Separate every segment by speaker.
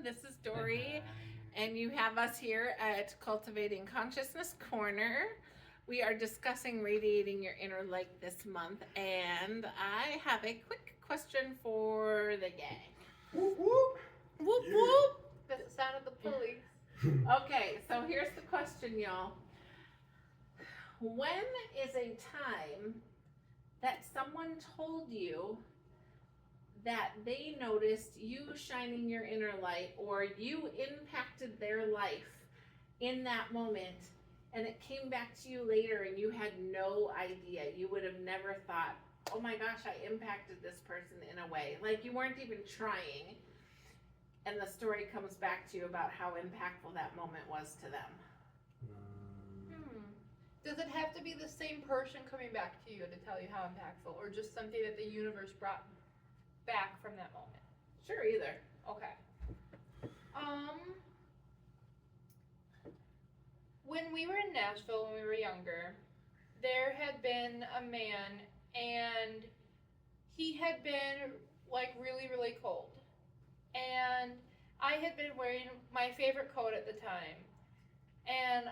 Speaker 1: This is Dorie, and you have us here at Cultivating Consciousness Corner. We are discussing radiating your inner light this month, and I have a quick question for the gang.
Speaker 2: Whoop, whoop.
Speaker 1: Whoop,
Speaker 2: Yeah.
Speaker 1: whoop.
Speaker 3: That's the sound of the police.
Speaker 1: Okay, so here's the question, y'all. When is a time that someone told you that they noticed you shining your inner light, or you impacted their life in that moment, and it came back to you later and you had no idea? You would have never thought, oh my gosh, I impacted this person in a way. Like you weren't even trying. And the story comes back to you about how impactful that moment was to them.
Speaker 3: Does it have to be the same person coming back to you to tell you how impactful, or just something that the universe brought back from that moment?
Speaker 1: Sure, either.
Speaker 3: Okay. When we were in Nashville when we were younger, there had been a man, and he had been like really, really cold. And I had been wearing my favorite coat at the time. And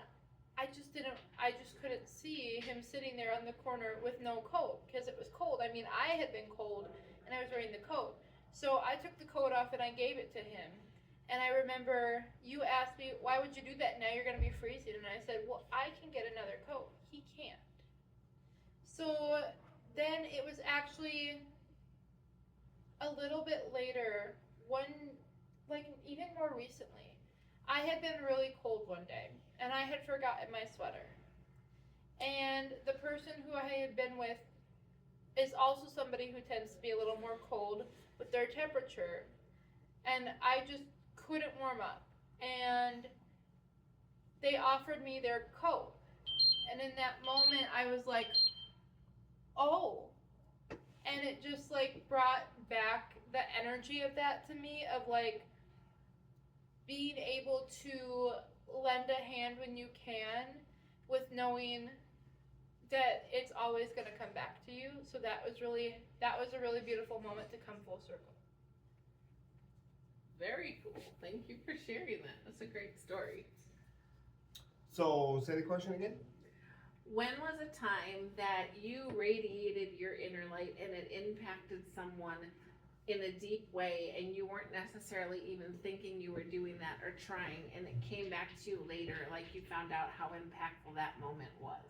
Speaker 3: I just couldn't see him sitting there on the corner with no coat because it was cold. I mean, I had been cold and I was wearing the coat. So I took the coat off and I gave it to him. And I remember you asked me, why would you do that? Now you're going to be freezing. And I said, well, I can get another coat. He can't. So then it was actually a little bit later, even more recently, I had been really cold one day and I had forgotten my sweater. And the person who I had been with is also somebody who tends to be a little more cold with their temperature. And I just couldn't warm up. And they offered me their coat. And in that moment, I was like, oh. And it just like brought back the energy of that to me, of like being able to lend a hand when you can, with knowing that it's always going to come back to you. So that was a really beautiful moment to come full circle.
Speaker 1: Very cool. Thank you for sharing that. That's a great story.
Speaker 2: So, say the question again.
Speaker 1: When was a time that you radiated your inner light and it impacted someone in a deep way, and you weren't necessarily even thinking you were doing that or trying, and it came back to you later, like you found out how impactful that moment was?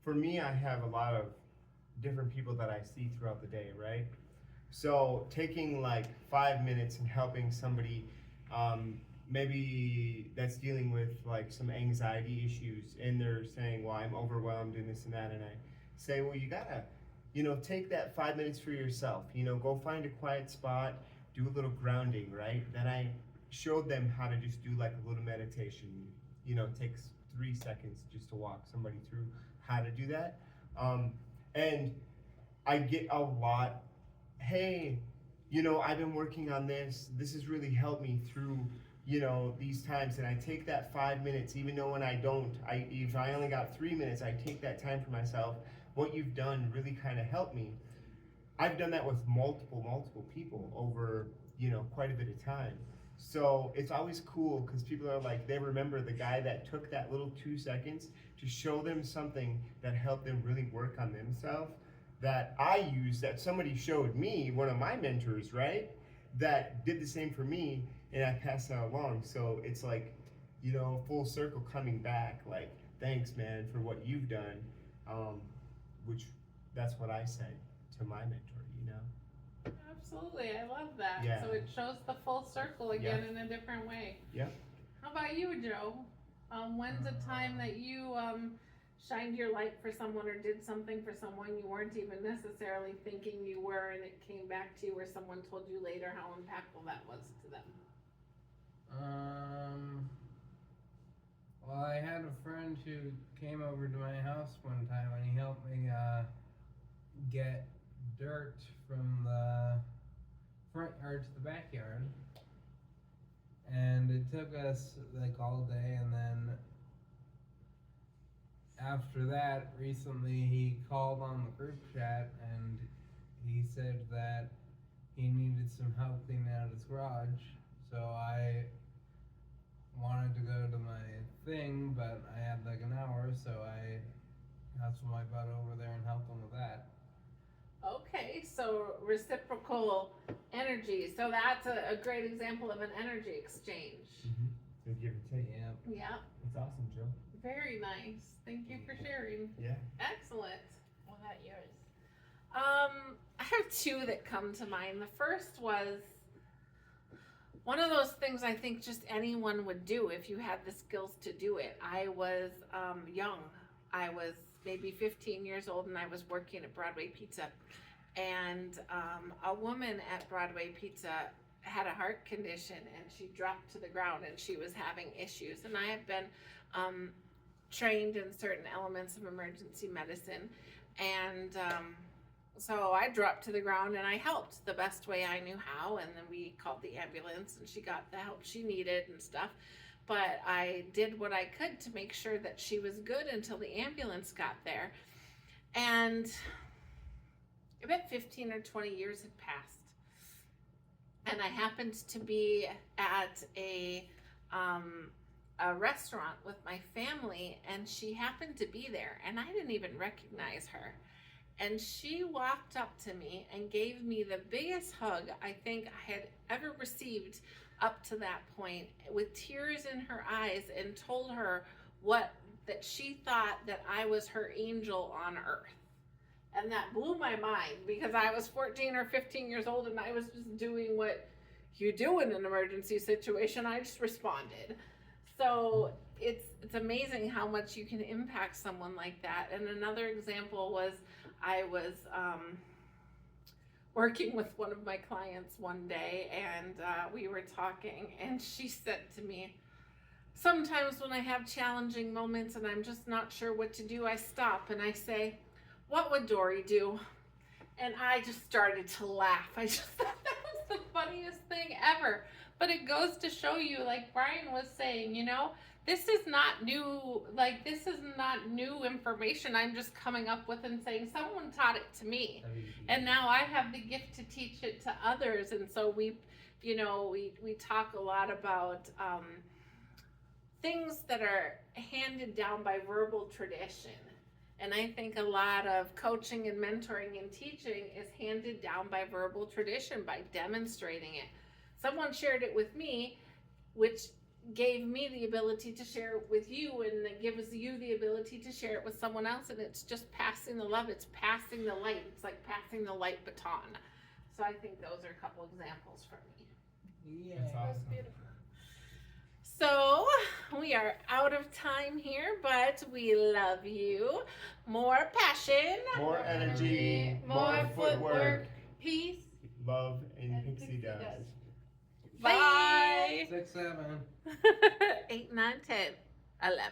Speaker 2: For me, I have a lot of different people that I see throughout the day, right? So taking like 5 minutes and helping somebody maybe that's dealing with like some anxiety issues, and they're saying, well, I'm overwhelmed and this and that, and I say, well, you gotta, take that 5 minutes for yourself, go find a quiet spot, do a little grounding, right? Then I showed them how to just do like a little meditation. It takes 3 seconds just to walk somebody through how to do that. And I get a lot, hey, I've been working on this. This has really helped me through, these times. And I take that 5 minutes, even though when if I only got 3 minutes, I take that time for myself. What you've done really kind of helped me. I've done that with multiple people over, quite a bit of time. So it's always cool because people are like, they remember the guy that took that little 2 seconds to show them something that helped them really work on themselves, that I used, that somebody showed me, one of my mentors, right? That did the same for me, and I passed that along. So it's like, full circle coming back, like, thanks, man, for what you've done. Which, that's what I said to my mentor,
Speaker 1: Absolutely, I love that.
Speaker 2: Yeah.
Speaker 1: So it shows the full circle again in a different way.
Speaker 2: Yep.
Speaker 1: How about you, Joe? When's a time that you shined your light for someone or did something for someone you weren't even necessarily thinking you were, and it came back to you, or someone told you later how impactful that was to them?
Speaker 4: Well, I had a friend who came over to my house one time, and he helped me get dirt from the front yard to the backyard. And it took us like all day, and then after that, recently he called on the group chat and he said that he needed some help cleaning out his garage. So I wanted to go to my thing, but I had like an hour, so I hustled my butt over there and helped them with that.
Speaker 1: Okay, so reciprocal energy. So that's a great example of an energy exchange.
Speaker 2: So give and take.
Speaker 4: Yeah.
Speaker 1: Yeah,
Speaker 2: That's awesome, Jill.
Speaker 1: very nice. Thank you for sharing.
Speaker 2: Yeah.
Speaker 1: Excellent.
Speaker 3: What about yours?
Speaker 1: I have two that come to mind. The first was one of those things I think just anyone would do if you had the skills to do it. I was young. I was maybe 15 years old, and I was working at Broadway Pizza. And a woman at Broadway Pizza had a heart condition, and she dropped to the ground, and she was having issues. And I have been trained in certain elements of emergency medicine, and so I dropped to the ground and I helped the best way I knew how, and then we called the ambulance and she got the help she needed and stuff. But I did what I could to make sure that she was good until the ambulance got there. And I bet 15 or 20 years had passed. And I happened to be at a restaurant with my family, and she happened to be there, and I didn't even recognize her. And she walked up to me and gave me the biggest hug I think I had ever received up to that point, with tears in her eyes, and told her that she thought that I was her angel on earth. And that blew my mind, because I was 14 or 15 years old and I was just doing what you do in an emergency situation. I just responded. So it's amazing how much you can impact someone like that. And another example was, I was working with one of my clients one day, and we were talking, and she said to me, sometimes when I have challenging moments and I'm just not sure what to do, I stop and I say, what would Dorie do? And I just started to laugh. I just thought that was the funniest thing ever. But it goes to show you, like Brian was saying, this is not new, this is not new information I'm just coming up with and saying, someone taught it to me. And now I have the gift to teach it to others. And so we talk a lot about things that are handed down by verbal tradition. And I think a lot of coaching and mentoring and teaching is handed down by verbal tradition, by demonstrating it. Someone shared it with me, which gave me the ability to share it with you, and it gives you the ability to share it with someone else, and it's just passing the love, it's passing the light, it's like passing the light baton. So I think those are a couple examples for me.
Speaker 4: Yeah.
Speaker 2: That's awesome.
Speaker 3: That's beautiful.
Speaker 1: So we are out of time here, but we love you. More passion,
Speaker 2: More energy,
Speaker 3: more footwork, peace,
Speaker 2: love, and
Speaker 3: and
Speaker 2: pixie dust.
Speaker 1: Bye.
Speaker 4: 6, 7.
Speaker 1: 8, 9, 10, 11.